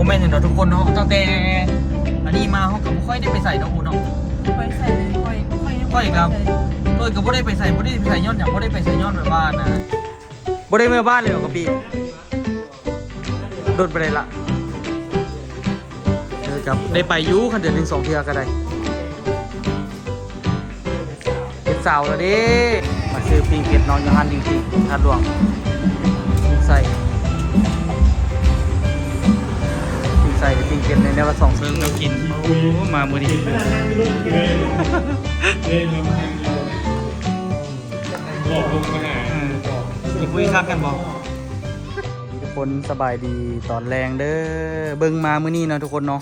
ผมแม่นเนาะทุกคนเนาะตั้งแต่อันนี้มาเขาก็ไม่ค่อยได้ไปใส่ดอกอูเนาะ ไปใส่เลยค่อย ครับตัวก็ไม่ได้ไปใส่ไม่ได้ไปใส่ย้อนอย่างไม่ได้ไปใส่ย้อนแบบว่านะไม่ได้เมื่อบ้านเลยหรอกปีโดนไปเลยละเจอกับได้ไปยูคันเดือน1-2 เทื่อก็ได้เป็นสาวแล้วดิมาซื้อปิ้งเป็ดน้องยฮันจริงๆทานหลวงใส่ปิ้งเป็ดในแนวละ2 เมืองเรากินมามือดีมีคุยคักกันบอกทุกคนสบายดีตอนแรงเด้อเบิ่งมามื้อนี้เนาะทุกคนเนาะ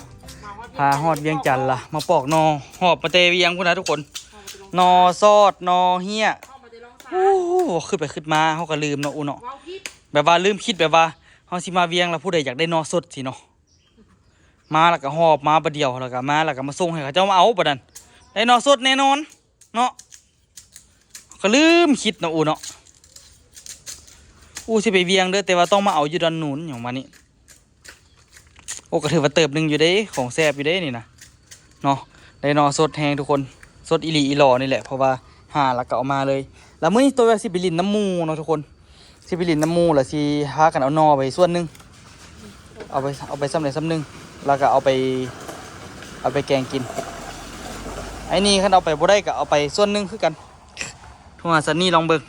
พาฮอดเวียงจันทร์ล่ะมาปอกนอหอบมาเตเวียงพุ่นนะทุกคนนอซอดนอเฮียโอ้ขึ้นไปขึ้นมาเขาก็ลืมเนาะอูเนาะแบบว่าลืมคิดแบบว่าเขาสิมาเวียงแล้วผู้ใดอยากได้นอสดสิเนาะมาแล้วก็หอบมาประเดียวแล้วก็มาแล้วก็มาส่งให้เขาเจ้ามาเอาประดันได้นอสดแน่นอนเนาะก็ลืมคิดเนาะอูเนาะสิไปเวียงเด้อแต่ว่าต้องมาเอาอยู่ด้านนู้นอย่างมานี่โอ้ก็ถือว่าเติบหนึ่งอยู่เด้ของแซ่บอยู่เด้นี่นะเนาะได้นอสดแห้งทุกคนสดอีหลีอีหล่อนี่แหละเพราะว่าหาแล้วก็เอามาเลยแล้วมื้อนี้ตัวสิไปลินน้ำมูเนาะทุกคนสิไปลินน้ำมูแล้วสิหากันเอานอไปส่วนหนึงเอาไปซ้ำไหนซ้ำหนึงแล้วก็เอาไปแกงกินไอ้นี่คันเอาไปบ่ได้ก็เอาไปส่วนหนึงคือกันโทรหาซันนี่ลองเบิ่ง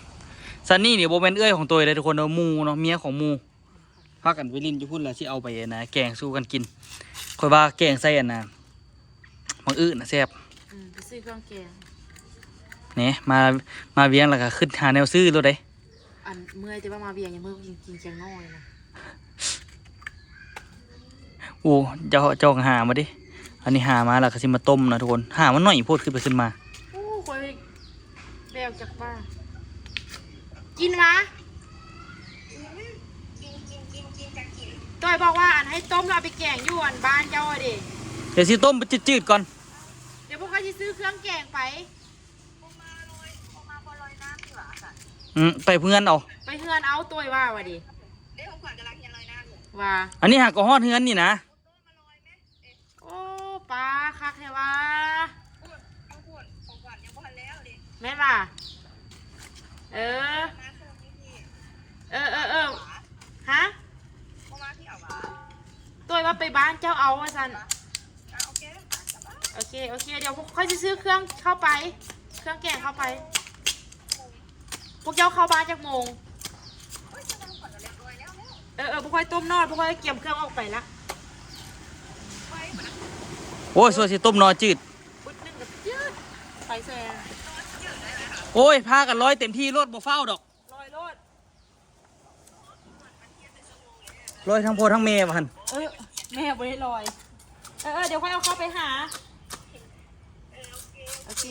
ซันนี่เนี่ยโบแมนเอ้ยของตัวเลยทุกคนเนาะมูเนาะเมียของมูพากันไปลินอยู่พุ่นแล้วที่เอาไปนะแกงสู้กันกินคอยว่าแกงใส่อันนะบางอื้อนะแซ่บไปซื้อเครื่องแกงเนี่ยมาเวียงแล้วก็ขึ้นหาแนวซื้อรถได้อันเมื่อยแต่ว่ามาเวียงยังเมื่อกินแกงน้อยนะโอ้เจ้าหามาดิอันนี้หามาแล้วก็สิมาต้มนะทุกคนหามันหน่อยพูดขึ้นไปขึ้นมาโอ้คอยแบวจากบ้านกินวะต้อยบอกว่าอันให้ต้มเราไปแกงอยู่อันบ้านเจ้าดิเดี๋ยวสิต้มไปจืดๆก่อนเดี๋ยวพวกเขาจะซื้อเครื่องแกงไปไปเพื่อนเอาไปเฮือนเอาตัวว่าวะดิว่าอันนี้หากก็ฮอดเฮือนนี่นะโอ้ปลาคักแท้ว่าแม่ป่ะเออฮะตัวว่าไปบ้านเจ้าเอาว่าสันโอเคเดี๋ยวพวกเขาจะซื้อเครื่องเข้าไปเครื่องแกงเข้าไปพวกเจ้าเข้าบ้านจากโมงพวกเขาต้มนอดพวกเขาเกี่ยมเครื่องออกไปละโอ้ยส่วนสิต้มนอจืดปุ๊ดนึงกับจืดไปแซงโอ้ยพากันร้อยเต็มที่รถบ่เฝ้าดอกร้อยทั้งพ่อทั้งแม่พันแม่บ่ได้ลอยเดี๋ยวค่อยเอาเข้าไปหาโอเค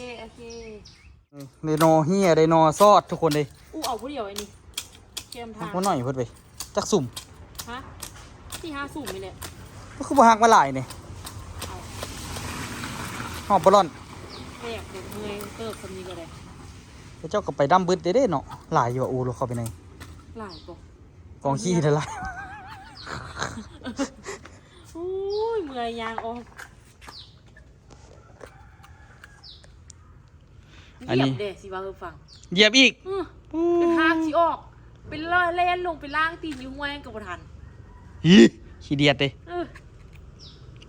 ไดโนเฮียไดโนซอดทุกคนเลยเอาผู้เดียวไอ้นี่เค็มทางคนหน่อยเพิ่นไปจักสุ่มฮะที่5สุ่มนี่แหละก็คือบ่ฮักมาหลายนี่หอบบ่ร้อนแม่เด็กเมื่อยเติบสำนีก็ได้เจ้าก็ไปดำบึดเด้เนาะหลายอยู่อูรู้เข้าไปในหลายกองขี้นั่นล่ะโอ้ยเมื่อยยางออกอันนี้เด็กสิว่าฟังเหยียบอีกเป็นทางสิออกเป็นเล่นลงไปล่างตีนอยู่ห้วยกับบ่ทันขี้เดียดเด้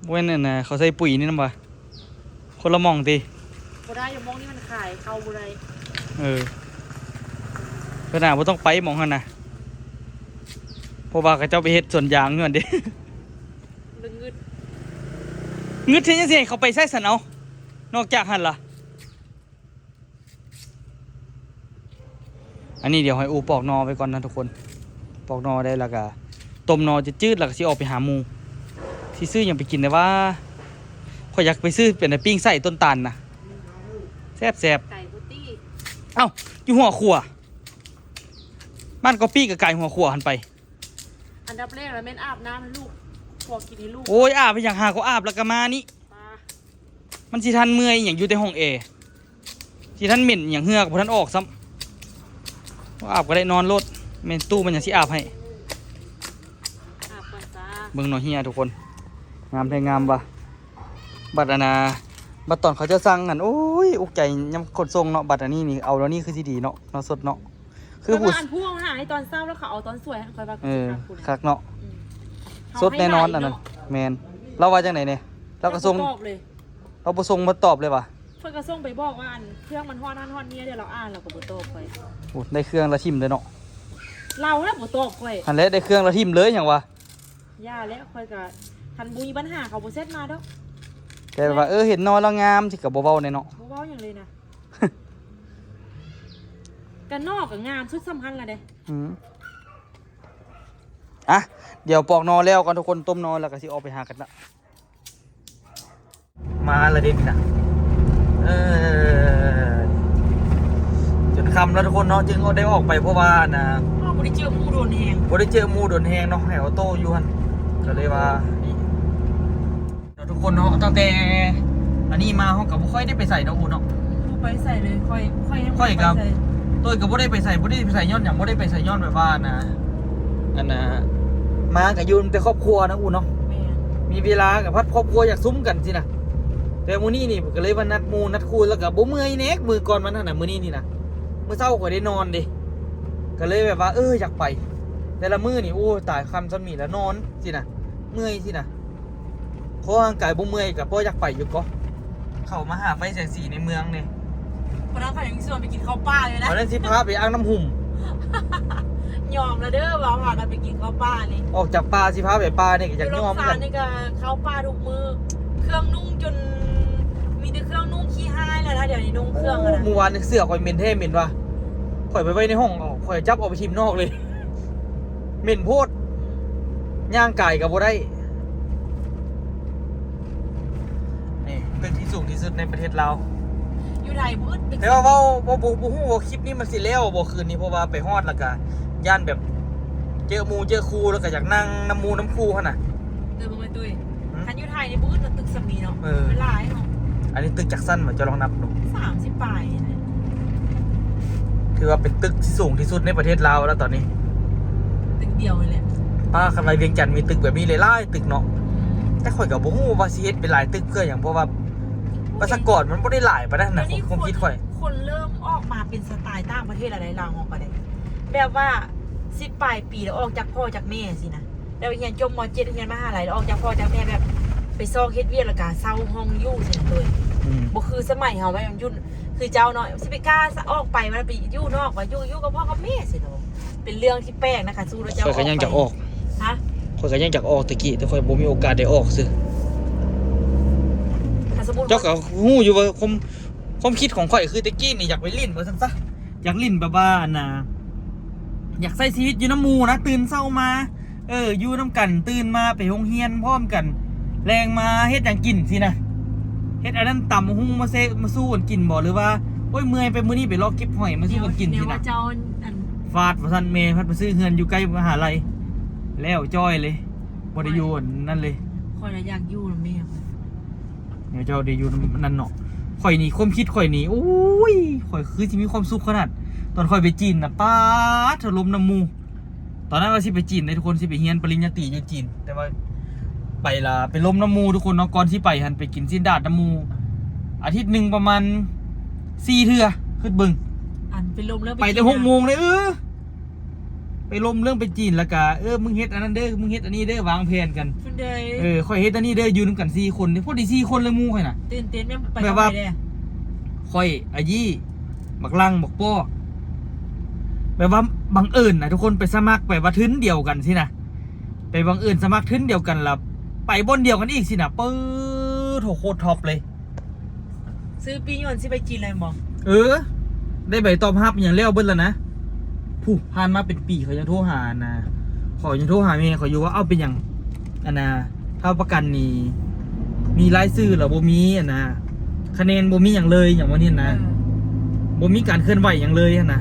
เว้นนั่นน่ะเขาใส่ปุ๋ยนี่นำบ่คนละหม่องติบ่ได้อย่ามองนี่มันขายเข้าบ่ได้เพิ่นน่ะบ่ต้องไปหม่องหั่นน่ะเพราะว่าเขาเจ้าไปเฮ็ดสวนยางอยู่นั่นเด้งึดเฮ็ดจังซี่เขาไปใส่สันเอานอกจากหั่นล่ะอันนี้เดี๋ยวให้อูปอกนอไปก่อนนะทุกคนปอกนอได้แล้วก็ต้มนอจะจืดแล้วก็สิออกไปหาหมูที่ซื้อยังไปกินแต่ว่าข่อยอยากไปซื้อเป็นปิ้งใส่ต้นตาลนะแซ่บไก่บุตี้เอ้าอยู่หัวขัวบ้านก็ปี้กับไก่หัวขัวหันไปอันดับแรกแล้วแม่นอาบน้ำให้ลูกพอกินให้ลูกโอ้ยอาบไปอย่างหาก็อาบแล้วก็มานี่มันสิทันเมื่อยอย่างอยู่ในห้องสิทันเหม็นอย่างเหือกพอทันออกซ้ำอาบก็ได้นอนรถเมนตู้มันอย่างสิอาบให้อาบก่อนจ้าเบิ่งหน่อยเฮียทุกคน งามแท้งามว่ะบัตรอันนะบัตรตอนเขาจะสั่งกันโอ้ยอุกใจยำขนส่งเนาะบัตรอันนี้นี่เอาแล้วนี่คือสิดีเนาะเนาะสดเนาะคือผู้ อันผู้หาให้ตอนเศร้าแล้วเขาเอาตอนสวยคอยว่า คักเนาะสดแน่นอนอันนั้นแมนเราว่าจังไหนเนี่ยเราก็ส่ง ตอบเลย เราบ่ส่งมาตอบเลยว่ะ เพื่อนก็ส่งไปบอกว่าอันเครื่องมันฮอดนั่นฮอดนี่เดี๋ยวเราอ่านเราก็บ่ตอบไป โอ้ได้เครื่องละทิมเลยเนาะ เราแล้วบ่ตอบไป อันแล้วได้เครื่องละทิมเลยอย่างวะ ย่าแล้วคอยก็ทันบุญปัญหาเขาบ่เซ็ตมาดอก แต่ว่าเห็นนอนแล้วงามสิกับบ่เว้าแน่เนาะ บ่เว้าอย่างเลยนะ กันนอกกับงามสุดสำคัญละเด้ อ่ะเดี๋ยวปอกนอแล้วก่อนทุกคนต้มนอแล้วก็สิออกไปหากันละมาละเด็กนะจนค่ำแล้วทุกคนเนาะจึงได้ออกไปเพราะว่านะ บ่ได้เจอหมู่โดนแฮง บ่ได้เจอหมู่โดนแฮงเนาะให้ออโต้อยู่หั่นก็เลยว่านี่ทุกคนเนาะตั้งแต่อันนี้มาเฮาก็บ่ค่อยได้ไปใส่เนาะอูเนาะ บ่ไปใส่เลยค่อย ครับตัวก็บ่ได้ไปใส่ย้อนหยังบ่ได้ไปใส่ย้อนแบบว่านะอันน่ะมาก็อยู่แต่ครอบครัวนะอูเนาะ แม่ มีเวลากับพัดครอบครัวอยากซุ้มกันสินะแต่มื้อนี้นี่ก็เลยว่านัดหมู่นัดคุยแล้วก็บ่เมื่อยแนกมือก่อนมันนั่นน่ะมื้อนี้นี่นะมื้อเช้าก็ได้นอนดิก็เลยแบบว่าอยากไปแต่ละมื้อนี่โอ้ตายค่ำซ้ำนี่แล้วนอนสินะเมื่อยสินะเพราะร่างกายบ่เมื่อยก็บ่อยากไปอยู่ก็เข้ามาหาไฟแสงสีในเมืองนี่ คนนั้นเขายังชวนไปกินข้าวป้าเลยนะ วันนั้นสิพาไปอ่างน้ำหุ่ม ยอมแล้วเด้อว่ากันไปกินข้าวป้านี่ ออกจากป่าสิพาไปป่านี่ก็อยากยอม กั กัน น นี่ก็ข้าวป้าทุกมือเครื่องนุ่งจนมีแต่เครื่องนุ่งขี้ห้ายแล้วนะเดี๋ยวนี้นุ่งเครื่องอะนะ เมื่อวานเสื้อข่อยเหม็นแท้เหม็นว่ะข่อยไปไว้ในห้องข่อยจับออกไปทิมนอกเลยเหม็นโพดย่างไก่กับบ่ได้นี่ตึกที่สูงที่สุดในประเทศเราว อยู่ไทยมืด แต่ว่าบ่ฮู้ว่าคลิปนี้มันสิแล้วบ่คืนนี้เพราะว่าไปฮอดแล้วก็ย่านแบบเจอหมู่เจอครูแล้วก็อยากนั่งน้ำหมู่น้ำครูหั่นน่ะ เดินมาตุ้ยคันอยู่ไทยนี่มืดแล้วตึกสมีเนาะเวลาเนาะ อันนี้ตึกจักสันมาจะลองนับดู 30 ปลาย ถือว่าเป็นตึกที่สูงที่สุดในประเทศลาวแล้วตอนนี้ ตึกเดียวเลยแหละ ป้าคันไปเวียงจันทน์มีตึกแบบนี้หลายๆตึกเนาะแต่ข่อยก็บ่ฮู้ว่าสิเฮ็ดเป็นหลายตึกเพื่อหยังเพราะว่าประชากรมันบ่ได้หลายปานนั้นน่ะผมคิดข่อย คนเริ่มออกมาเป็นสไตล์ต่างประเทศอะไรลาวออกมาได้แบบว่า10 ปลายปีแล้วออกจากพ่อจากแม่สินะแล้วเรียนจบม.7 เรียนมหาลัยแล้วออกจากพ่อจากแม่แบบไปซอกเฮ็ดเวียกแล้วก็เซาห้องอยู่สินะเลยบ่คือสมัยเฮาไว้ยังยุ่นคือเจ้าเนาะสิไปกล้าออกไปมันไปอยู่นอกว่าอยู่กับพ่อกับแม่สิเนาะเป็นเรื่องที่แปลกนะคะสู้แล้วเจ้า ข่อยก็ยังจะออก ฮะ ข่อยก็ยังจะออกตะกี้แต่ข่อยบ่มีโอกาสได้ออกซื่อ ถ้าสมมุติ เจ้าก็ฮู้อยู่ว่าความคิดของข่อยคือตะกี้นี่อยากไปลิ้นว่าซั่นซะอยากลิ้นแบบว่าน่ะอยากใช้ชีวิตอยู่น้ำหมู่นะตื่นเช้ามาอยู่น้ำกันตื่นมาไปโรงเรียนพร้อมกันแรงมาเฮ็ดหยังกินสินะเฮ็ดอันนั้นตำหุ้งมาเซมาสู้กันกินบ่หรือว่าโอ้ยเมื่อยไปมื้อนี้ไปรอเก็บหอยมาสู้กันกินสิ เดี๋ยว นะ ว่าเจ้าอัน ฟาดว่าซั่นแม่พัดไปซื้อเฮือนอยู่ใกล้มหาลัยแล้วจ้อยเลยบ่ได้อยู่นั่นเลย คอยน่ะอยากอยู่นำแม่ เดี๋ยวเจ้าได้อยู่นั่นเนาะข่อยนี่ความคิดข่อยนี่โอ้ยข่อยคือสิมีความสุขขนาดตอนข่อยไปจีนน่ะป๊าดถล่มน้ำหมู่ตอนนั้นว่าสิไปจีนได้ทุกคนสิไปเรียนปริญญาตรีอยู่จีนแต่ว่าไปละไปล้มน้ำหมู่ทุกคนเนาะก่อนสิไปหันไปกินซินดาดน้ำหมู่อาทิตย์หนึงประมาณ4เทื่อขึ้นบึง อันเป็นลมแล้ว ไปแต่6 โมงเลยไปล้มเรื่องไปจีนแล้วก็มึงเฮ็ดอันนั้นเด้อมึงเฮ็ดอันนี้เด้อวางแผนกัน เพิ่นได้ ข่อยเฮ็ดอันนี้เด้ออยู่นำกัน4คนนี่พอดี4คนเลยหมู่ข่อยน่ะ ตื่นเต้นแม่ไป แบบว่า เด้ ข่อยอายี่บักลังบักป้อแบบว่าบังเอิญนะทุกคนไปสมัครแบบว่าทึนเดียวกันสินะไปบังเอิญสมัครทึนเดียวกันแล้วไปบนเดียวกันอีกสินะปื๊ดโคตรท็อปเลย ซื้อปีหย่อนสิไปจีนเลยบ่ ได้ใบตอบรับอย่างเลี้ยวเบิ้ลแล้วนะผู้ผ่านมาเป็นปีเขายังโทรหานะขอยังโทรหาเมียเขาอยู่ว่าเอาเป็นอย่างอันนะถ้าประกันนี่มีรายชื่อหรือบ่มีอันนะคะแนนบ่มีอย่างเลยอย่างวันนี้นะบ่มีการเคลื่อนไหวอย่างเลยนะ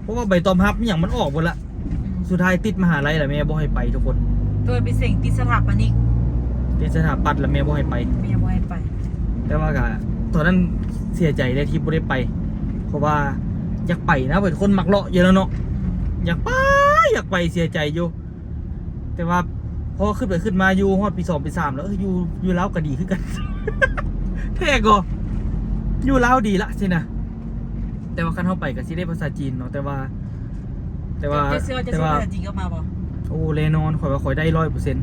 เพราะว่าใบตอบรับอย่างมันออกหมดละสุดท้ายติดมหาลัยแหละแม่บ่ให้ไปทุกคน ตัวไปเสี่ยงติดสถาปนิก ติดสถาปัตย์แล้วแม่บ่ให้ไป แม่บ่ให้ไป แต่ว่าก็ตอนนั้นเสียใจได้ที่บ่ได้ไป เพราะว่าอยากไปนะเป็นคนมักเลาะอยู่แล้วเนาะอยากไปเสียใจอยู่แต่ว่า พอขึ้นไปขึ้นมาอยู่ฮอดปี2ปี3แล้วอยู่ลาวก็ดีขึ้นกัน แท้ก็อยู่ลาวดีละสินะแต่ว่าคันเข้าไปก็สิได้ภาษาจีนเนาะแต่ว่า จะเสื้อภาษาจีนก็มาบ่ โอ้แน่นอนข่อยว่าข่อยได้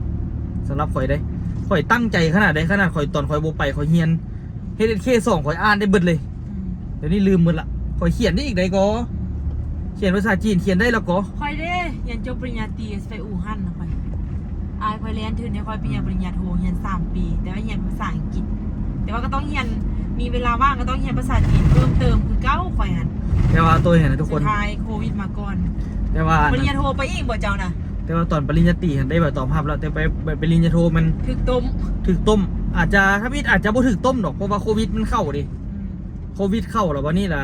100%สำหรับข่อยได้ข่อยตั้งใจขนาดใดขนาดข่อยตอนข่อยบ่ไปข่อยเฮียน HSK 2ข่อยอ่านได้เบิดเลยเดี๋ยวนี้ลืมหมดละข่อยเขียนได้อีกได้ก็เขียนภาษาจีนเขียนได้แล้วก็ ค่อยเด้เรียนจบปริญญาตรีไปอู่ฮั่นนะค่อยค่อยเรียนถึงเนี่ยค่อยปริญญาโทเรียน3 ปี แต่ว่าเรียนภาษาอังกฤษแต่ว่าก็ต้องเรียนมีเวลาว่างก็ต้องเรียนภาษาจีนเพิ่มเติมคือเก้าค่อยหัน แต่ว่าตัวเห็นนะทุกคน สุดท้ายโควิดมาก่อน แต่ว่า ปริญญาโทไปอีกบ่เจ้านะ แต่ว่าตอนปริญญาตรีเห็นได้แบบตอบภาพแล้วแต่ไปปริญญาโทมัน ถึกต้ม ถึกต้มอาจจะถ้าพิดอาจจะบ่ถึกต้มดอกเพราะว่าโควิดมันเข้าดิโควิดเข้าแล้ววันนี้ล่ะ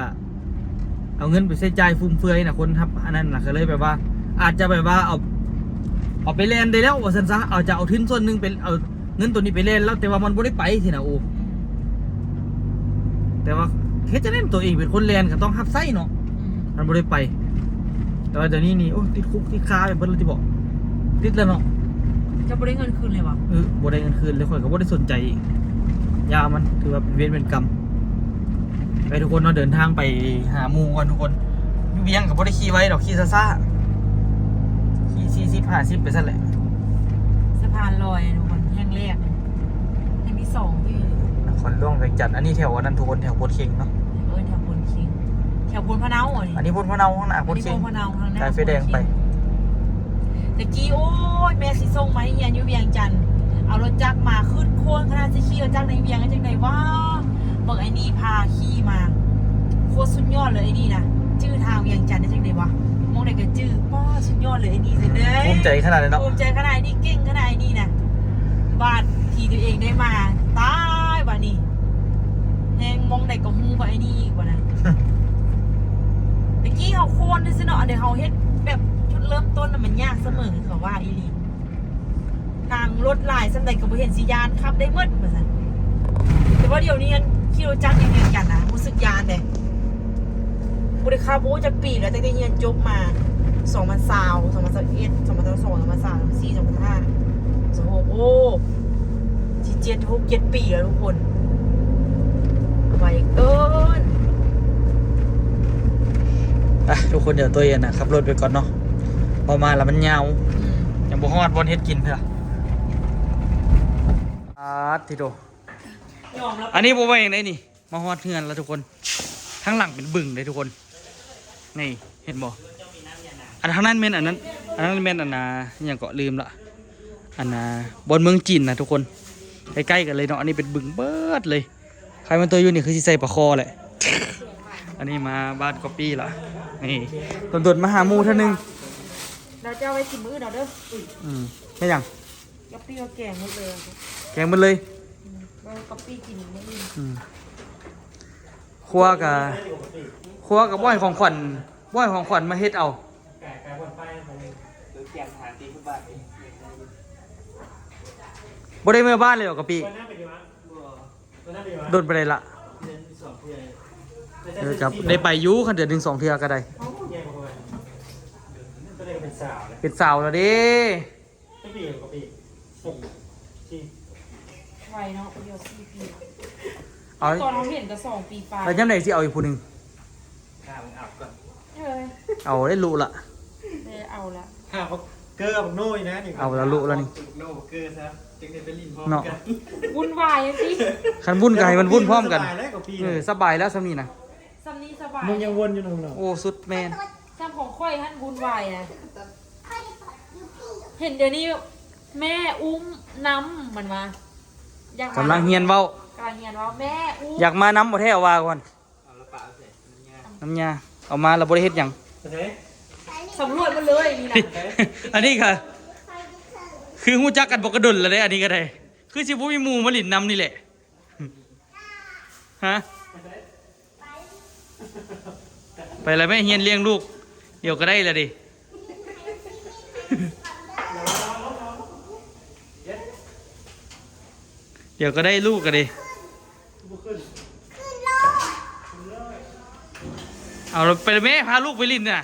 เอาเงินไปใช้จ่ายฟุ่มเฟือยนะคนทับอันนั้นน่ะก็เลยแบบว่า อาจจะแบบว่าเอาไปเล่นได้แล้วว่าซั่นซะเอาทุนส่วนหนึงเป็นเอาเงินตัวนี้ไปเล่นแล้วแต่ว่ามันบ่ได้ไปสินะโอ้แต่ว่าเฮ็ดจะเล่นตัวเองเป็นคนเล่นก็ต้องรับไส้เนาะมันบ่ได้ไปแต่ว่าเดี๋ยวนี้นี่โอ้ติดคุกติดคาไปเบิดแล้วสิบอกติดแล้วเนาะ จะบ่ได้เงินคืนเลยวะ บ่ได้เงินคืนเลยข่อยก็บ่ได้สนใจอีกยามันถือว่าเป็นเวรเป็นกรรมไปทุกคนเนาะเดินทางไปหาหมู่ก่อนทุกคนอยู่เวียงก็บ่ได้ขี่ไว้ดอกขี่ซ่าๆขี่40-50ไปซั่นแหละ สะพานลอยทุกคนแห่งแรกแห่งที่2ที่ นครหลวงเวียงจันทน์อันนี้แถวอันนั้นทุกคนแถวโพธิ์เค็งเนาะ แถวพลคิงแถวพลพะเนาอ่ะ อันนี้โพธิ์พะเนาข้างหน้าโพ อัน ธิ์ นี้ เค็ง พลพะเนาทางหน้า สายไฟแดงไป ตะกี้โอ้ยแม่สิส่งมาให้เฮียนอยู่เวียงจันทน์เอารถจักรมาขึ้นโค้งขนาดสิขี่รถจักรในเวียงกันจังได๋วะบอกไอ้นี่พาขี่มาโคตรสุดยอดเลยไอ้นี่นะชื่อทางเวียงจันทน์ได้จังได๋วะมองได้ก็ชื่อป้อสุดยอดเลยไอ้นี่เด้อ ภูมิใจขนาดเลยเนาะ ภูมิใจขนาดนี้เก่งขนาดนี้นะบ้านที่ตัวเองได้มาตายบ้านนี้แหงมองได้ก็ฮู้ว่าไอ้นี่อีกว่านะ ตะกี้เขาโค่นด้วยซิเนาะเดี๋ยวเขาเฮ็ดแบบจุดเริ่มต้นน่ะมันยากเสมอเขาว่าอีหลีทางรถหลายสันใดก็บ่เห็นสิยานขับได้หมดว่าซั่นแต่ว่าเดี๋ยวนี้อันขี่รถจักรยังเรียนกันนะรู้สึกยานเด้บ่ได้ขับโอ้จักปีแล้วตั้งแต่เรียนจบมา2020 2021 2022 2023 2024 2025 26โอ้สิ7 ปีแล้วทุกคนไวเกิน ทุกคนเดี๋ยวตัวเองนะขับรถไปก่อนเนาะพอมาแล้วมันยาวยังบ่ฮอดบนเฮ็ดกินเถอะทีโด ยอมรับ อันนี้บ่ว่าอย่างไรนี่มาฮอดเฮือนแล้วทุกคนทั้งหลังเป็นบึงเลยทุกคนนี่เห็นบ่อันทางนั้นแม่นอันนั้นแม่นอันน่ะอิหยังก็ลืมละอันน่ะบนเมืองจีนนะทุกคนใกล้ๆกันเลยเนาะอันนี้เป็นบึงเบิดเลยใครมันตัวอยู่นี่คือสิใส่ปลาคอแหละ อันนี้มาบ้านก๊อปปี้ละนี่ต้นๆมาหาหมูเท่านึง เราจะเอาไว้กินมื้อเนาะเด้อ แค่ยัง ก๊อปปี้เอาแกงหมดเลย แกงมันเลย เราก๊อปปี้กินมื้ออื่น ครัวกับบ่อยของขวัญมาเฮ็ดเอาบ่ได้เมื่อบ้านเลยหรอกกะปีโดนไปเลยละครับได้ไปอยูคันเดือน1-2 เทื่อก็ได้เป็นสาวแล้วเด้ ไวเนาะเดียว4 ปี เอา ตอนเราเห็นก็2 ปีปลาย แล้วย่ำไหนสิเอาอีกผู้หนึง เอ้ย เอาได้รู้ละ เอาละ หาเกลือบักโน่ยนะนี่ เอาแล้วรู้แล้วนี่ โน่เกลือซะจึงได้ไปลิ้นพร้อม เนาะ กัน วุ่นวายอะพี่ คันวุ่นก็ให้มันวุ่นพร้อมกัน สบายแล้วกับพี่ สบายแล้วสำนี้นะ ซำนี้สบาย มึงยังวนอยู่นั่นเหรอ โอ้สุดแมน ซ้ำของค่อยฮั่นวุ่นวายนะเห็นเดี๋ยวนี้แม่อุ้มน้ำมันมาอยากมาก ำลังเฮียนเว้าก ำลังเฮียนว่าแม่อุ้ม อยากมาน้ำบ่แท้เอาว่าก่อน เอาละปะเอาเสร็จมันง่าย น้ำยาเอามาแล้วบ่ได้เฮ็ดหยัง โอเค สำรวจมาเลยนี่นะ อันนี้ค่ะ คือฮู้จักกันบ่กระดนแล้วเด้อันนี้ก็ได้ คือสิบ่มีหมู่มาหลินนำนี่แหละ ฮะ ไปแล้วแม่เฮียนเลี้ยงลูก เดี๋ยวก็ได้แล้วดิ เดี๋ยวก็ได้ลูกกันดิเอาไปเลยแม่พาลูกไปลินน่ะ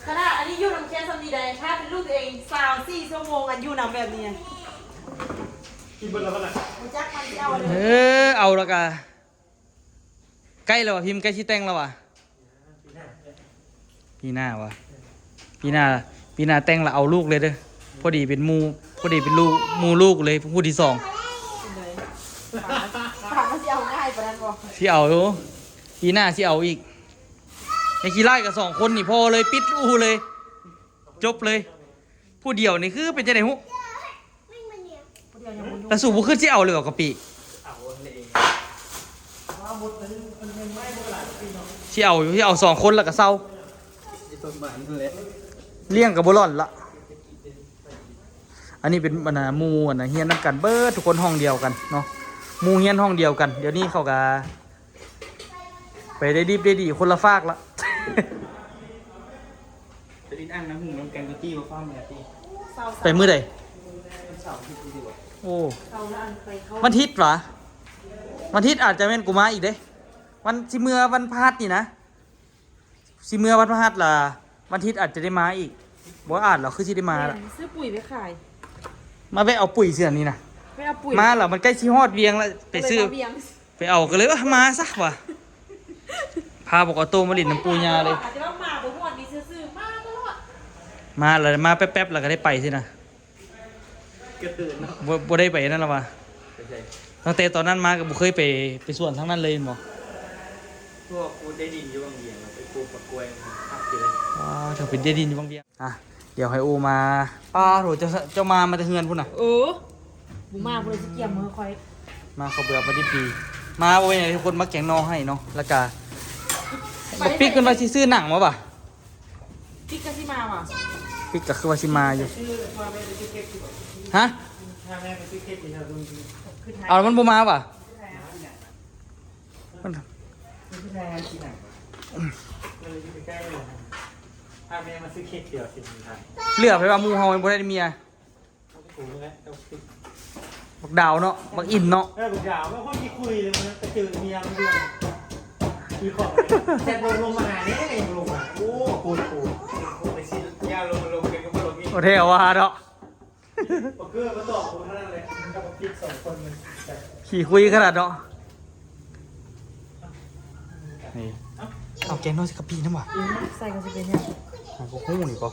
ขนาดอันนี้อยู่น้ำแข็งสำนีใดถ้าเป็นลูกตัวเอง24 ชั่วโมงอันอยู่น้ำแบบนี้ กินบนแล้วก็น่ะ มันจักมันเอาเลย เอาและกะใกล้แล้วว่ะพิมพ์ใกล้ชิแต่งแล้วว่ะปีหน้าวะปีหน้าแต่งแล้วเอาลูกเลยเด้อพอดีเป็นหมูพอดีเป็นลูกหมูลูกเลยผู้ที่สอง ถามว่าจะเอาง่ายปะนั้นบอก ที่เอาอยู่ปีหน้าที่เอาอีกในขี้ไล่กับ2 คนนี่พอเลยปิดอูเลย จบเลย ผู้เดียวนี่คือเป็นจะไหนฮุ เดี๋ยวยังบ่อยู่ แต่สู่บุขึ้นที่เอาเลยว่ะกะปิ เอาเลย ที่เอาอยู่ที่เอา2 คนแล้วก็เศร้า ที่ต้นไม้นั่นแหละ เลี้ยงกับบุร่อนละอันนี้เป็นบรรดาหมูเฮียนน้ำกันเบิร์ดทุกคนห้องเดียวกันเนาะหมูเฮียนห้องเดียวกัน เดี๋ยวนี้เขาก็ไปได้ดีได้ดีคนละฟากละ ไปลิ้นอ่างน้ำหูน้ำแกงกะจี้มาฟ้าแม่ตี เศร้า ไปมื้อใด เสาร์ที่ดีกว่า โอ้ เศร้าแล้วอันไปเขา วันอาทิตย์เหรอวันอาทิตย์อาจจะเป็นกูมาอีกเด้วันสิเมื่อวันพฤหัสนี่นะสิเมื่อวันพฤหัสล่ะวันอาทิตย์อาจจะได้มาอีกบ่อาจหรอกคือสิได้มาละ ซื้อปุ๋ยไปขาย มาไปเอาปุ๋ยเสือนี่นะ ไม่เอาปุ๋ย มาแล้วมันใกล้ชิฮอดเวียงแล้วไปซื้อ เลยมาเวียง ไปเอากันเลยว่ามาซะว่ะพาบอกเอาโตมาลินน้ำปูยาเลย อาจจะว่ามาบ่ม่วนดีซื่อๆมาตลอด มาแล้วมาแป๊บๆแล้วก็ได้ไปสินะ กระตือนเนาะ บ่ได้ไปนั่นหรอวะ ไม่ใช่ ตั้งแต่ตอนนั้นมาก็บ่เคยไปสวนทั้งนั้นเลยบ่ พวกกูได้ดินอยู่บางเบียงเราไปปลูกปักกล้วยพักเลย ว้าวถ้าเป็นได้ดินอยู่บางเบียงอ่ะเดี๋ยวให้โอมาป้าโหเจ้ามาแต่เฮือนพุ่นน่ะ บุมาบ่ได้สิเกี่ยมมือคอย มาเขาเบื่อมาดิปีมาบ่เป็นไงทุกคนมาแกงนอให้เนาะแล้วก็บักปิ๊กกันว่าสิซื้อหนังมาป่ะ พี่ก็สิมาว่ะ ปิ๊กก็คือว่าสิมาอยู่ ชื่อพาแม่ไปซื้อเค้กดีกว่า ฮะ พาแม่ไปซื้อเค้กดีครับลุง ขึ้นไทย เอาแล้วมันบ่มาป่ะมัน พี่แทนที่ไหนเราอยู่ใกล้ๆเลยพาแม่มาซื้อเค้กเดี๋ยวสิทาง เหลือไปว่าหมู่เฮาบ่ได้เมีย ต้องกูนี่แหละต้องติด บักดาวเนาะบักอินเนาะ บุกดาวไม่ค่อยมีคุยเลยมันไปเจอเมียมันด้วยมีของแซนลงมาหาเนี่ยลงมาโอ้ปูไปซื้อยาลงกันก็มาลงนี่ โอเทว่าเนาะ ปักเกอร์มาตอบกูเท่านั้นเลยกับปักกิ๊ก2 คนมัน ขี่คุยขนาดเนาะนี่เอาแกงนอสิกะปิน้ำว่ะ ใส่ก็สิเป็นยัง มันก็ฮู้นี่ป่ะ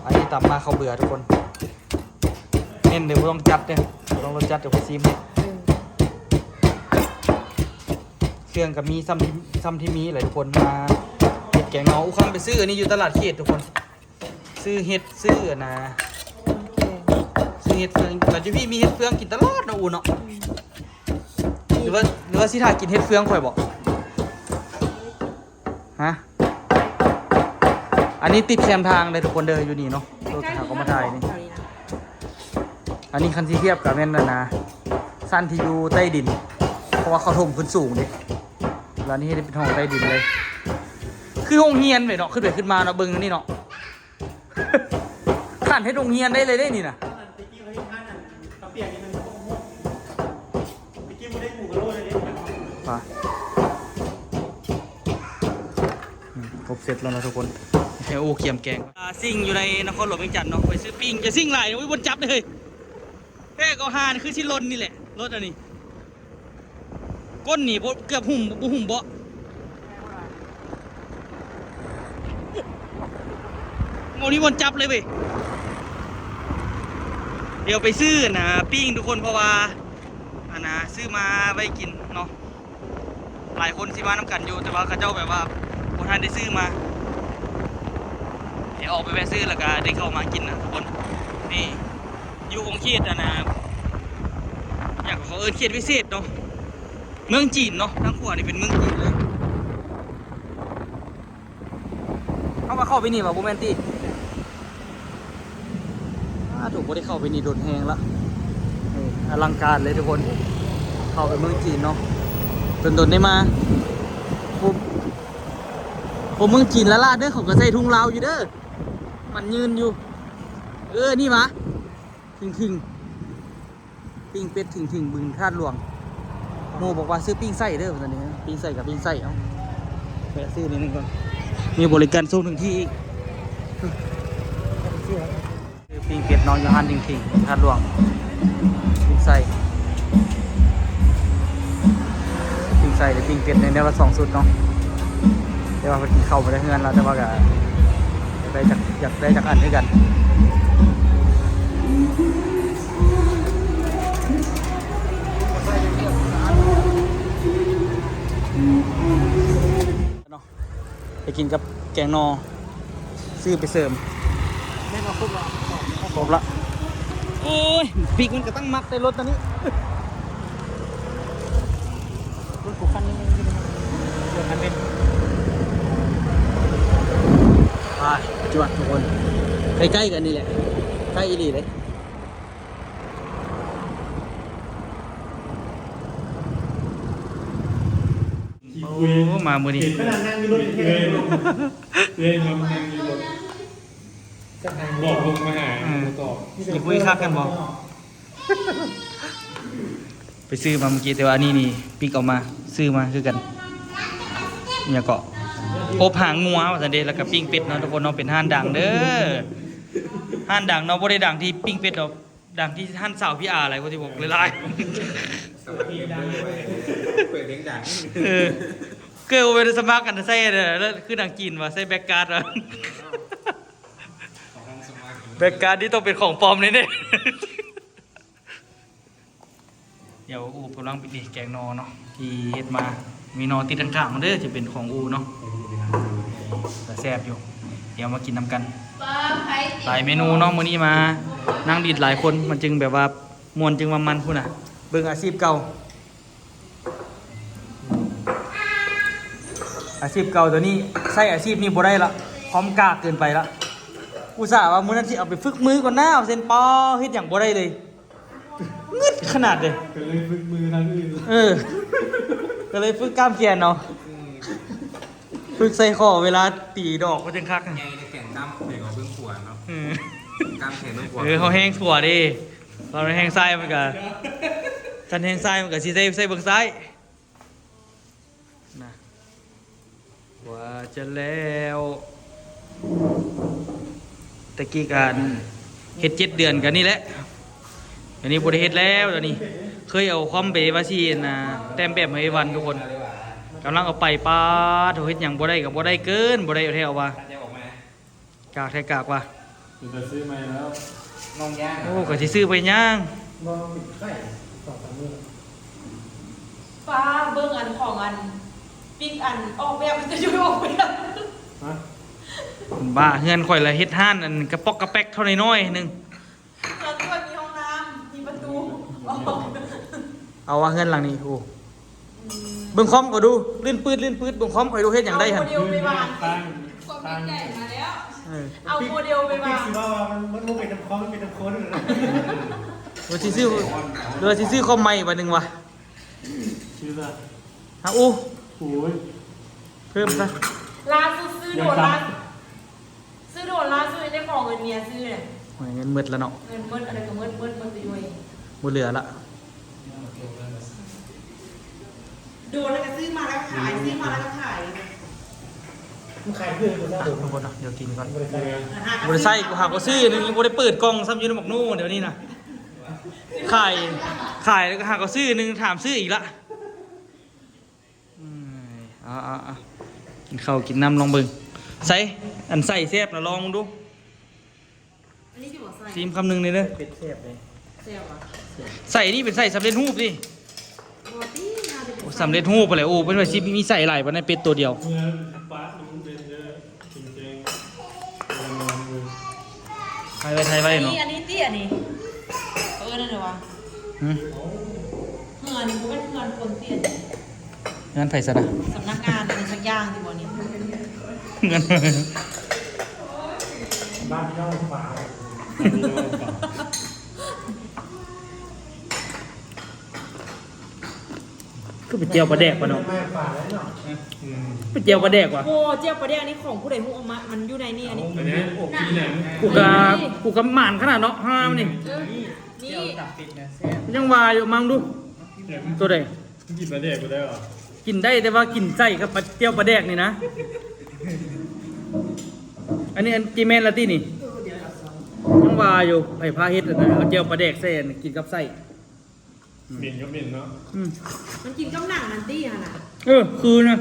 อันนี้ตำมาเขาเบื่อทุกคนเน้นเดี๋ยวบ่ต้องจัดเด้อบ่ต้องรสจัดเดี๋ยวไปซีมให้เครื่องกับมีซ้ำที่มีหลายทุกคนมาเห็ดแกงนออู้คำไปซื้ออันนี้อยู่ตลาดเขตทุกคน ซื้อเห็ดซื้ออันนะซื้อเห็ดเฟืองแต่จุพี่มีเห็ดเฟืองกินตลอดนะอูเนาะหรือว่าสิถ่ายกินเห็ดเฟืองข่อยบอกฮะอันนี้ติดแคมทางเลยทุกคนเดินอยู่นี่เนาะรถหาก็มาถ่ายนี่อันนี้คันที่เทียบกับแม่นนะนะสั้นที่อยู่ใต้ดิน เพราะว่าเขาถมขึ้นสูงดิแล้วนี่ได้เป็นห้องใต้ดินเลย คือห้องเฮียนไปเนาะขึ้นไปขึ้นมาเนาะเบิ้งอันนี่เนาะ ขันให้โรงเรียนได้เลยได้นี่นะ ตะกี้เขาที่ท่านน่ะเขาเปลี่ยนยังไงเขาโม่ตะกี้มันได้หมูกระโดดเลยเนี่ย มาครบเสร็จแล้วนะทุกคนให้โอเกียมแกงซิ่งอยู่ในนครหลวงเวียงจันทน์เนาะไปซื้อปิ้งจะซิ่งไหลนะบนจับเลยแค่ก็หานคือชิลนนี่แหละรถอันนี้ก้นหนีเกือบหุ่มเบาะโมนี่บนจับเลยเว้ยเดี๋ยวไปซื้อนะปิ้งทุกคนเพราะว่าอันนะซื้อมาไว้กินเนาะหลายคนสิมาน้ำกันอยู่แต่ว่าเขาเจ้าแบบว่าคนท่านได้ซื้อมาเดี๋ยวออกไปแวะซื้อแล้วก็ได้เข้ามากินนะทุกคนนี่อยู่ของเขตอันนะอยากเขาเขตพิเศษเนาะเมืองจีนเนาะทั้งขวานี่เป็นเมืองจีนเลยเข้าไปนี่ป่ะโบแมนตี้ถูกบ่ได้เข้าไปนี่โดนแหงละนี่อลังการเลยทุกคนเข้าไปเมืองจีนเนาะโดนได้มาผมเมืองจีนละล่าเด้อเขาก็ใส่ทุ่งลาวอยู่เด้อมันยืนอยู่นี่มะถึงปิ้งเป็ดถึงบึงธาตุหลวง หมู่บอกว่าซื้อปิ้งไส้เด้อตอนนี้ปิ้งไส้กับปิ้งไส้เอาไปซื้อนิดนึงก่อนมีบริการส่งถึงที่อีกซื้อปิ้งเป็ดน้องยูฮันจริงๆท่านหลวงปิ้งไส้หรือปิ้งเป็ดในแนวละ2 ชุดเนาะแต่ว่าพอกินเข้าไปได้เงินแล้วแต่ว่าก็อยากได้จากอันด้วยกันเนาะไปกินกับแกงนอซื้อไปเสริมแม่นว่าครบละโอ้ยปีกมันก็ตั้งมักในรถตอนนี้รถกูคันนี้เดี๋ยวคันนี้ไปจวดทุกคนใกล้ๆกันนี่แหละใกล้อีหลีเลยโอ้มามือนี้ เห็นขนาดนั่งอยู่รถเองเลยมานั่งอยู่รถบอกลงมาหาต่อ อย่าคุยคักกันบอกไปซื้อมาเมื่อกี้แต่ว่านี่ปิ๊กออกมาซื้อมาคือกันเนี่ยเกาะอบหางงัวว่าสันเดแล้วกับปิ้งเป็ดเนาะทุกคนเนาะเป็นห้านดังเด้อห้านดังเนาะบ่ได้ดังที่ปิ้งเป็ดหรอกดังที่ห้านสาวพี่อาอะไรก็ที่บอกหลายๆ เปิดเพลงดัง เกิดไปสมัครกันใส่แล้วคือดังจีนว่าใส่แบ็กการ์ดว่ะแบ็กการ์ดนี่ต้องเป็นของปลอมแน่ๆเดี๋ยวอูกำลังไปดิแกงนอเนาะที่เฮ็ดมามีนอติดข้างๆมันเด้อจะเป็นของอูเนาะแต่แซ่บอยู่เดี๋ยวมากินนำกันหลายเมนูเนาะมื้อนี้มานั่งดีดหลายคนมันจึงแบบว่ามวนจึงว่ามันพุ่นน่ะเบิ่งอาชีพเก่าตัวนี้ใช้อาชีพนี้บ่ได้ละพร้อมกากเกินไปละอุตส่าห์ว่ามื้อนั้นสิเอาไปฝึกมือก่อนหน้าเอาเส้นปอเฮ็ดหยังบ่ได้เลยงึดขนาดเลย ก็เลยฝึกมือทางอื่น ก็เลยฝึกกล้ามแขนเนาะฝึกใส่ข้อเวลาตีดอกก็จังคัก ไงในแข่งกล้ามเด็กของเบื้องขวานเนาะกล้ามแข่งเบื้องขวาน เขาแห้งถั่วดิเราแห้งไส้มันก็กันแห้งไส้มันก็สิใส่เบิ่งซ้ายนะว่าจะแล้วตะกี้การเฮ็ด7 เดือนกันนี่แหละอันนี้บ่ได้เฮ็ดแล้วตอนนี้เคยเอาคอมไปว่าสินะแต้มแบบให้วันทุกคนกำลังเอาไปป้าโถเฮ็ดหยังบ่ได้ก็บ่ได้เกินบ่ได้เอาแท้ว่า จะออกมาก ากแท้กากว่า จะซื้อมาแล้ว น้องย่าง โอ้ก็สิซื้อไปย่าง ลองปิดไข่2-3 มื้อ ฟ้าเบิ่งอันของอันปิ๊กอันออกแบบมันจะอยู่ออกแบบ ฮะ บ้าเฮือนข่อยละเฮ็ดห้านอันกระป๊อกกระแป๊กเท่าน้อยๆนึง แล้วก็มีห้องน้ำมีประตูออก เอาว่าเฮือนหลังนี้โอ้เบิ่งคอมก็ดูลื่นปืดเบิ่งคอมข่อยดูเฮ็ดหยังได้หั่น เอาโมเดลไปวาง ตั้ง เออ เอาโมเดลไปวาง สิว่ามันเป็นน้ำคอมันเป็นน้ำโค้ดเลยนะ ว่าสิซื้อเรือสิซื้อคอมใหม่บัดนึงว่ะ ชื่ออะไร ฮะอู้ โอ้ย เพิ่มซะ ร้านซื้อโดนร้านซื้อโดนร้านซื้อได้ของเงินเมียซื้อเนี่ย โอ้ยเงินหมดแล้วเนาะ เงินเมิดอะไรก็เมิดไปด้วย บ่เหลือละ โดนแล้วก็ซื้อมาแล้วขายซื้อมาแล้วก็ขาย มันขายเพื่อนกูได้ ทุกคนเนาะเดี๋ยวกินก่อน บริษัท บ่ได้ใส่กูหาก็ซื้อนึงยังบ่ได้เปิดกล่องซ้ำอยู่ในหมกนู่เดี๋ยวนี้น่ะขายแล้วก็หาก็ซื้อนึงถามซื้ออีกละเอากินข้าวกินน้ำลองเบิ่งใส่อันใส่แซ่บนะลองดู อันนี้ที่บอกใส่ ซีมคำหนึ่งเลยเด้อ เป็ดแซ่บเลย เซลล์อ่ะ ใส่นี่เป็นใส่สำเร็จรูปดิ ปกติน่าจะเป็น โอ้สำเร็จรูปไปเลยโอ้เป็นว่าชิปมีใส่หลายวันในเป็ดตัวเดียว เมื่อปาร์ตมันเป็นเยอะจริงๆ ไทยไว้เนาะ อันนี้เตี้ยนี่นั่นเลยวะ หืม เงินนี่กูเป็นเงินคนเตี้ย งั้นไผ่ซะนะ สำนักงานอะไรสักอย่างที่บ่นี่ งั้น บ้านเจ้าฝา ก็เป็นเจียวปลาแดกวะเนาะ ไม่ฝาแล้วเนาะ เป็นเจียวปลาแดกวะ โอ้เจ้าประเดี๋ยวนี้ของผู้ใดผู้เอามามันอยู่ในนี่อันนี้ อันนี้อกที่ไหน กูกะหมานขนาดเนาะห้ามนี่ นี่ ยังวายอยู่มังดูตัวใด กินปลาแดกกูได้หรอ กินได้แต่ว่ากินไส้กับปลาเจียวปลาแดกนี่นะ อันนี้อันจีแมนละที่นี่ยังว่าอยู่ไผ่พาเฮ็ดอะนะเอาเจียวปลาแดกใส่อันกินกับไส้ เหม็นก็เหม็นเนาะ อืม มันกินกับหนังมันตี้ค่ะนะ คือนะ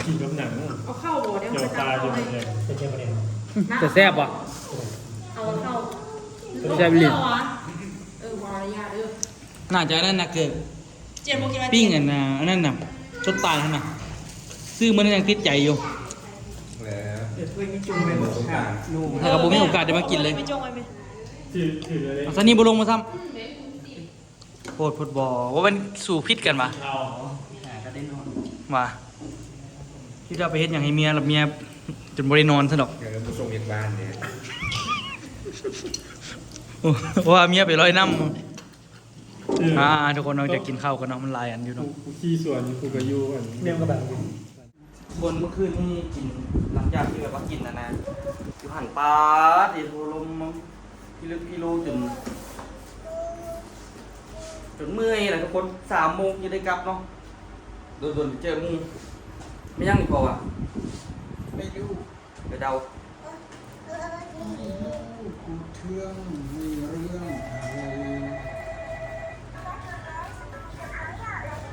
กินกับหนัง เอาเข้าบ่เดี๋ยว เจียว มัน ป จะ ลา เอา เจียว เข้า ปลา ให้ แดกเป็นเจียวปลาแดก แต่แซ่บว่ะ เอาเข้า แซ่บลิ้น วารยาเด้อ น่าจะนั่นนะเกิด เจียนโมกินมา ปิ้งอันน่ะอันนั้นน่ะชดตายท่านน่ะซื้อมันยังติดใจอยู่ แล้ว ถ้ากับผมมีโอกาสได้มากินเลย ไม่จงไว้ไหม ถือเลย เอาซะนี่บ่ลงมาซ้ำโพดพดบ่ว่ามันสู่พิษกันมา เอา ว่าที่เราไปเฮ็ดอย่างให้เมียหลับเมียจนบ่ได้นอนซะดอก เดี๋ยวผู้ส่งเอกบ้านเนี่ย ว่าเมียไปร้อยน้ำทุกคนเราจะกินข้าวกันเนาะมันหลายอันอยู่เนาะ กูขี้ส่วนกูก็ยู่อันเนี่ยก็แบบ คนเมื่อคืนนี่กินหลังจากที่แบบว่ากินนะอยู่หันปลาดิโทรลมพี่ลึกพี่รู้จนเมื่อยแหละทุกคน3 โมงจะได้กลับเนาะโดนๆไปเจอมึงไม่ยังอีกพออ่ะ ไม่รู้ ไปเดา กูเทืองมีเรื่องอะไร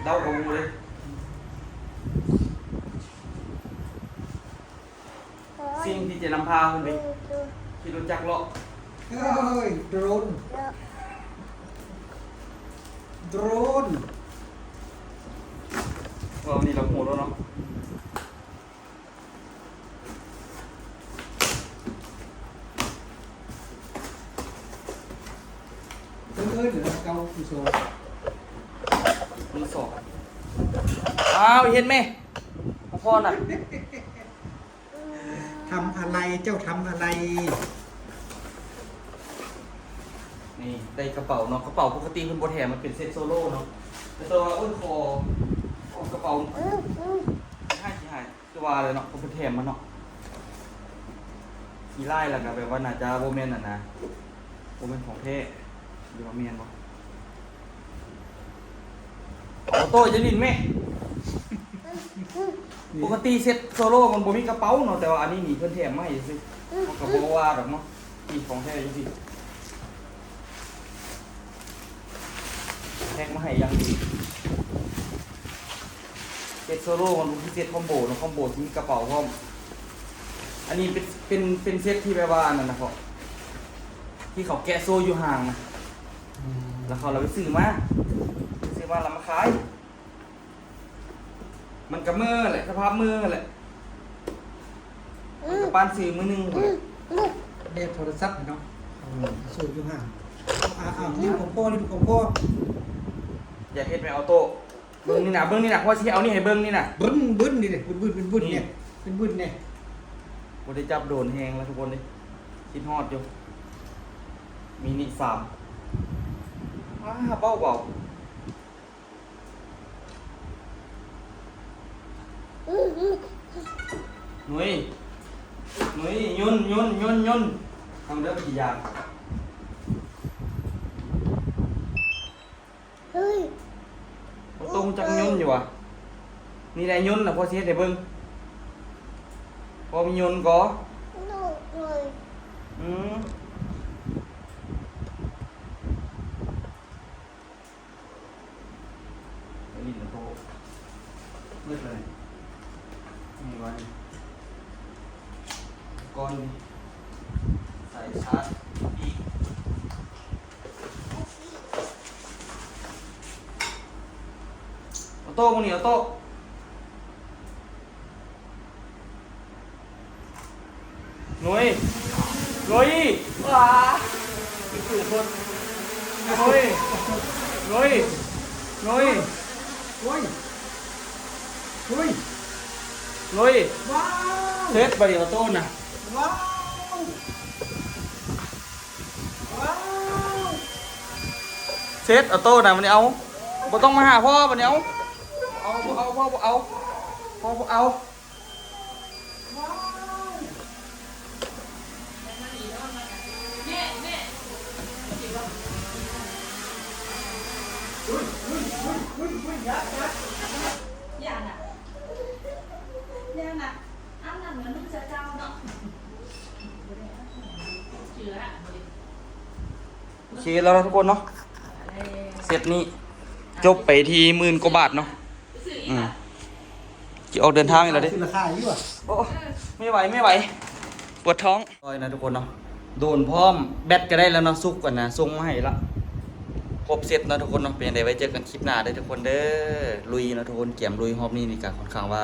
เดาของมึงเลยสิ่งที่จะนำพาคุณไปที่รู้จักเลาะ เฮ้ยโดรนโดรน วันนี้เราโหดแล้วเนาะ เอ้ยเดี๋ยวเกากูโซ่ มือสองอ้าวเห็นไหมพ่อน่ะ ทำอะไรเจ้าทำอะไร นี่ได้กระเป๋าเนาะกระเป๋าปกติคุณโบแถมมันเป็นเซ็ตโซโล่เนาะแต่ตัวอุ้ยคอกระเป๋าให้ที่หายตัวเลยเนาะคุณแถมมันเนาะมีไล่แล้วก็แบบว่าน่าจะโบแมนน่ะนะโบแมนของเท่หรือว่าเมียนบ่เอาโต้จะลินไหมปกติเซ็ตโซโล่มันบ่มีกระเป๋าเนาะแต่ว่าอันนี้นี่เพิ่นแถมมาให้ซิเขาก็บ่ว่าดอกเนาะนี่ของแท้จังซี่แท็กมาให้อยังดีเซ็ตโซโล่มันบ่คือเซ็ตคอมโบเนาะคอมโบที่มีกระเป๋าพร้อมอันนี้เป็นเซ็ตที่แบบว่าอันนั้นนะพ่อที่เขาแกะโซ่อยู่ห่างนะแล้วเขาเราไปซื้อมาแล้วมาขายมันกับมือแหละสภาพมือแหละมันกับปานซื้อมือหนึงแหละ เด็ดโทรศัพท์เนาะสูบอยู่ห่างนี่ของพ่อนี่ของพ่อ อย่าเฮ็ดไปเอาโต้เบิ้งนี่นะเพราะที่เอานี่ให้เบิ้งนี่นะ บึ้นบึ้นนี่เลยบึ้นเป็นบึ้นเนี่ยเป็นบึ้นเนี่ย บ่ได้จับโดนแฮงแล้วทุกคนดิคิดฮอดอยู่มีนี่3เบาหนุ่ยยุ่นทำเด้อกี่อย่างตรงจังยุ่นอยู่อ่ะนี่แหละยุ่นน่ะพอสิเฮ็ดให้เบิ่งพอมียุ่นก็อืมอันนี้นะโตเลือกเลยนี่วะนี่ก้อนนี่ใส่ชาร์จอีกเอาโต้มึงนี่เอาโต้หนุ่ยว้าคือคนหนุ่ย โอ้ยโอ้ย ว้าว เซตบาริโอโต้นะ ว้าวว้าว เซตออโต้นะมันเอาบ่ต้องมาหาพ่อมันเอาพ่อเอา ย่าน่ะย่าน่ะอ้าวนั่นเหมือนมึงจะเจ้าเนาะเชื่อ โอเคแล้วนะทุกคนเนาะเสร็จนี้จบไปที่10,000 กว่าบาทเนาะจะออกเดินทางอีกแล้วเด้ คือราคาอยู่อ่ะ โอ้ไม่ไหวปวดท้องซอยนะทุกคนเนาะโดนพร้อมแบตก็ได้แล้วเนาะสุกกันนะส่งมาให้ละครบเสร็จนะทุกคนเนาะเป็นยังไงไว้เจอกันคลิปหน้าเด้อทุกคนเด้อลุยนะทุกคนเกี่ยมลุยรอบนี้นี่ก็ค่อนข้างว่า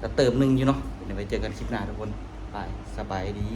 จะเติมหนึงอยู่เนาะเป็นยังไงไว้เจอกันคลิปหน้าทุกคนไปสบายดี